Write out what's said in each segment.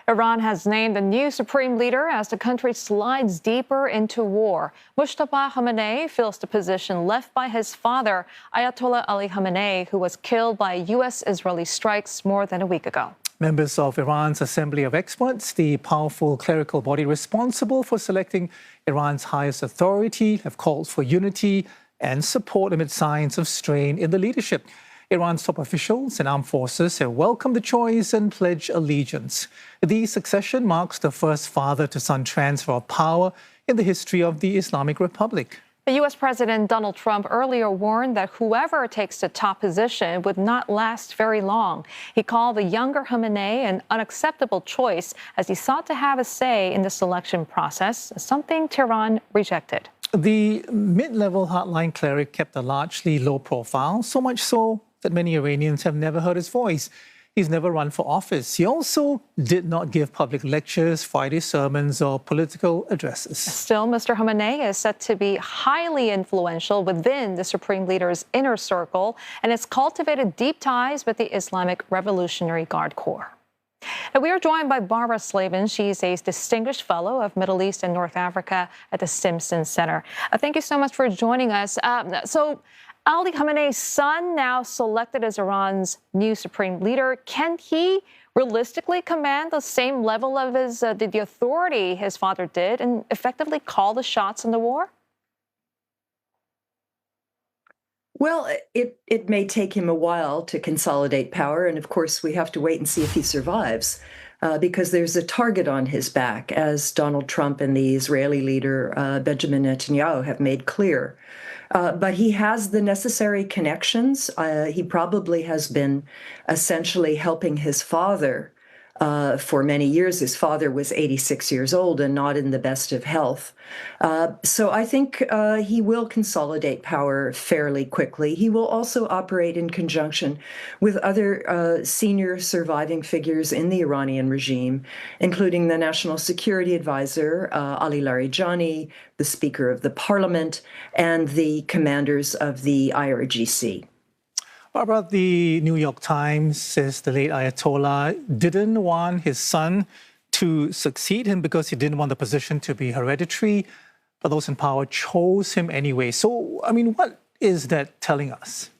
Iran has named a new supreme leader as the country slides deeper into war. Mojtaba Khamenei fills the position left by his father, Ayatollah Ali Khamenei, who was killed by U.S.-Israeli strikes more than a week ago. Members of Iran's Assembly of Experts, the powerful clerical body responsible for selecting Iran's highest authority, have called for unity and support amid signs of strain in the leadership. Iran's top officials and armed forces have welcomed the choice and pledged allegiance. The succession marks the first father-to-son transfer of power in the history of the Islamic Republic. The U.S. President Donald Trump earlier warned that whoever takes the top position would not last very long. He called the younger Khamenei an unacceptable choice as he sought to have a say in the selection process, something Tehran rejected. The mid-level hardline cleric kept a largely low profile, so much so that many Iranians have never heard his voice. He's never run for office. He also did not give public lectures, Friday sermons, or political addresses. Still, Mr. Khamenei is said to be highly influential within the supreme leader's inner circle and has cultivated deep ties with the Islamic Revolutionary Guard Corps. Now, we are joined by Barbara Slavin. She's a distinguished fellow of Middle East and North Africa at the Stimson Center. Thank you so much for joining us. Ali Khamenei's son, now selected as Iran's new supreme leader, can he realistically command the same level of the authority his father did and effectively call the shots in the war? Well, it may take him a while to consolidate power. And of course, we have to wait and see if he survives, because there's a target on his back, as Donald Trump and the Israeli leader, Benjamin Netanyahu, have made clear. But he has the necessary connections. He probably has been essentially helping his father for many years. His father was 86 years old and not in the best of health. So I think he will consolidate power fairly quickly. He will also operate in conjunction with other senior surviving figures in the Iranian regime, including the National Security Advisor, Ali Larijani, the Speaker of the Parliament, and the commanders of the IRGC. Barbara, the New York Times says the late Ayatollah didn't want his son to succeed him because he didn't want the position to be hereditary, but those in power chose him anyway. So, I mean, what is that telling us?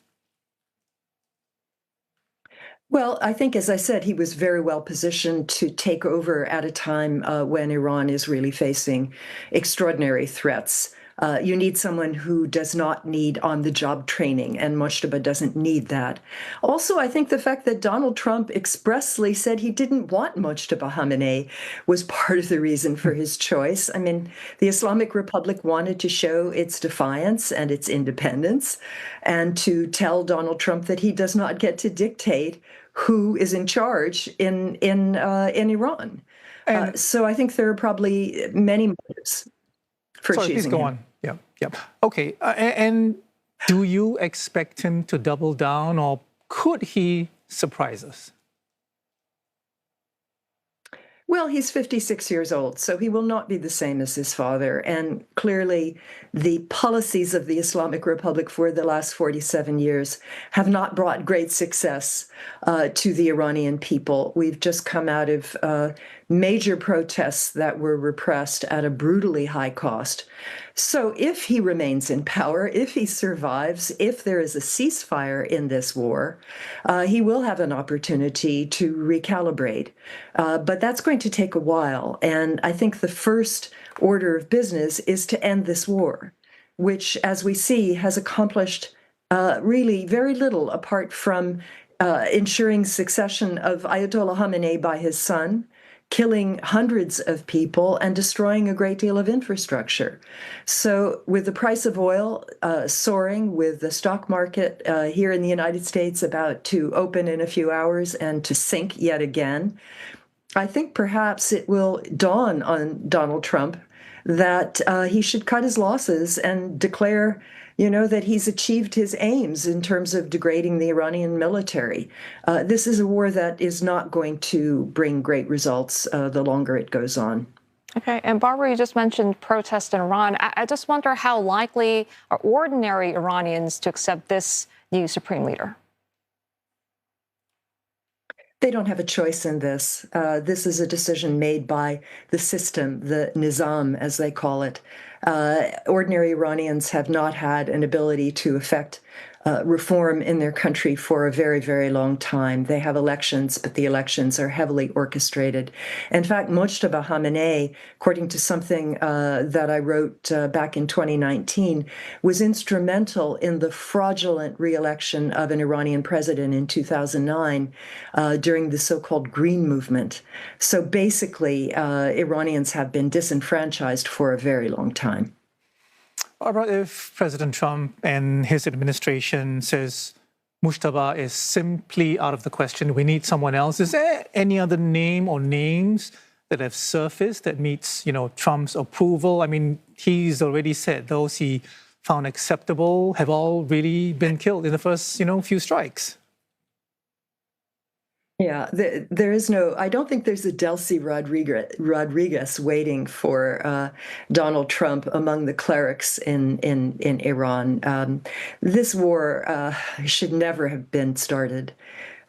Well, I think, as I said, he was very well positioned to take over at a time when Iran is really facing extraordinary threats. You need someone who does not need on-the-job training, and Mojtaba doesn't need that. Also, I think the fact that Donald Trump expressly said he didn't want Mojtaba Khamenei was part of the reason for his choice. I mean, the Islamic Republic wanted to show its defiance and its independence, and to tell Donald Trump that he does not get to dictate who is in charge in Iran. So I think there are probably many motives for choosing please go him. on. Yeah. Okay. And do you expect him to double down, or could he surprise us? Well, he's 56 years old, so he will not be the same as his father. And clearly, the policies of the Islamic Republic for the last 47 years have not brought great success to the Iranian people. We've just come out of major protests that were repressed at a brutally high cost. So if he remains in power, if he survives, if there is a ceasefire in this war, he will have an opportunity to recalibrate. But that's going to take a while. And I think the first order of business is to end this war, which, as we see, has accomplished really very little apart from ensuring succession of Ayatollah Khamenei by his son, killing hundreds of people and destroying a great deal of infrastructure. So with the price of oil soaring, with the stock market here in the United States about to open in a few hours and to sink yet again, I think perhaps it will dawn on Donald Trump that he should cut his losses and declare, that he's achieved his aims in terms of degrading the Iranian military. This is a war that is not going to bring great results the longer it goes on. Okay. And Barbara, you just mentioned protests in Iran. I just wonder how likely are ordinary Iranians to accept this new supreme leader? They don't have a choice in this. This is a decision made by the system, the nizam, as they call it. Ordinary Iranians have not had an ability to effect reform in their country for a very, very long time. They have elections, but the elections are heavily orchestrated. In fact, Mojtaba Khamenei, according to something that I wrote back in 2019, was instrumental in the fraudulent re-election of an Iranian president in 2009 during the so-called Green Movement. So basically, Iranians have been disenfranchised for a very long time. Barbara, if President Trump and his administration says Mojtaba is simply out of the question, we need someone else, is there any other name or names that have surfaced that meets, Trump's approval? I mean, he's already said those he found acceptable have all really been killed in the first, few strikes. Yeah, there is no, I don't think there's a Delcy Rodriguez waiting for Donald Trump among the clerics in Iran. This war should never have been started.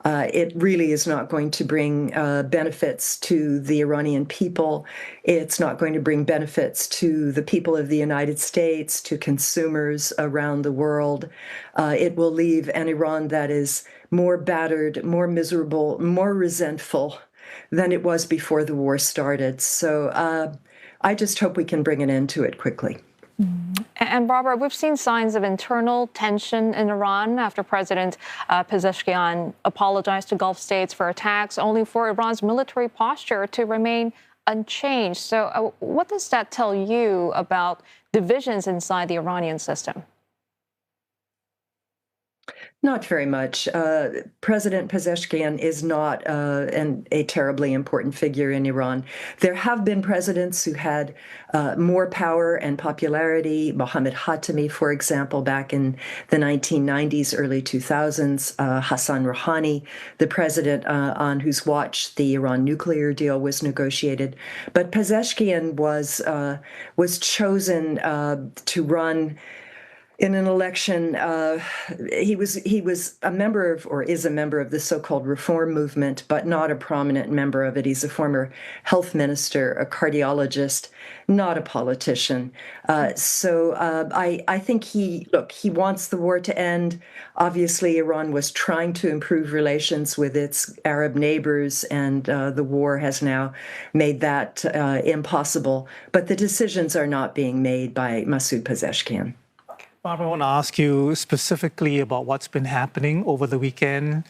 It really is not going to bring benefits to the Iranian people. It's not going to bring benefits to the people of the United States, to consumers around the world. It will leave an Iran that is more battered, more miserable, more resentful than it was before the war started. So I just hope we can bring an end to it quickly. And Barbara, we've seen signs of internal tension in Iran after President Pezeshkian apologized to Gulf states for attacks, only for Iran's military posture to remain unchanged. So what does that tell you about divisions inside the Iranian system? Not very much. President Pezeshkian is not a terribly important figure in Iran. There have been presidents who had more power and popularity. Mohammad Khatami, for example, back in the 1990s, early 2000s. Hassan Rouhani, the president on whose watch the Iran nuclear deal was negotiated. But Pezeshkian was chosen to run in an election. He was a member of, or is a member of, the so-called reform movement, but not a prominent member of it. He's a former health minister, a cardiologist, not a politician. So I think he wants the war to end. Obviously, Iran was trying to improve relations with its Arab neighbors, and the war has now made that impossible. But the decisions are not being made by Masoud Pezeshkian. Barbara, I want to ask you specifically about what's been happening over the weekend.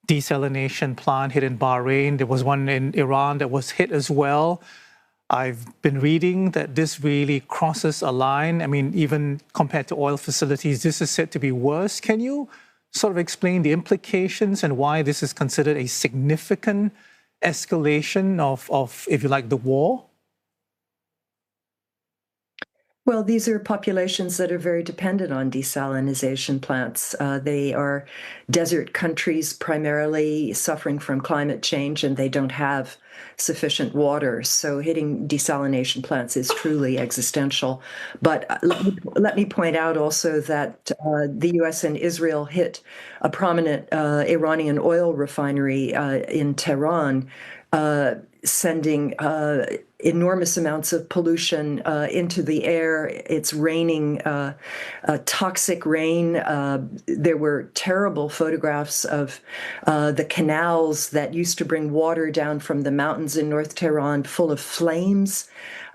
Desalination plant hit in Bahrain. There was one in Iran that was hit as well. I've been reading that this really crosses a line. I mean, even compared to oil facilities, this is said to be worse. Can you sort of explain the implications and why this is considered a significant escalation of, if you like, the war? Well, these are populations that are very dependent on desalination plants. They are desert countries primarily suffering from climate change, and they don't have sufficient water. So hitting desalination plants is truly existential. But let me point out also that the U.S. and Israel hit a prominent Iranian oil refinery in Tehran, sending enormous amounts of pollution into the air. It's raining toxic rain. There were terrible photographs of the canals that used to bring water down from the mountains in North Tehran full of flames.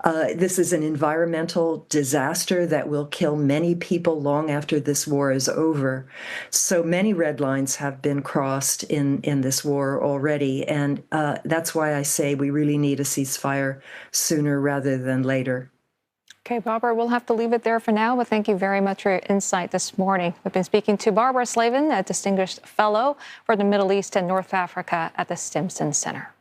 This is an environmental disaster that will kill many people long after this war is over. So many red lines have been crossed in this war already. And that's why I say we really need a ceasefire sooner rather than later. Okay, Barbara, we'll have to leave it there for now, but thank you very much for your insight this morning. We've been speaking to Barbara Slavin, a distinguished fellow for the Middle East and North Africa at the Stimson Center.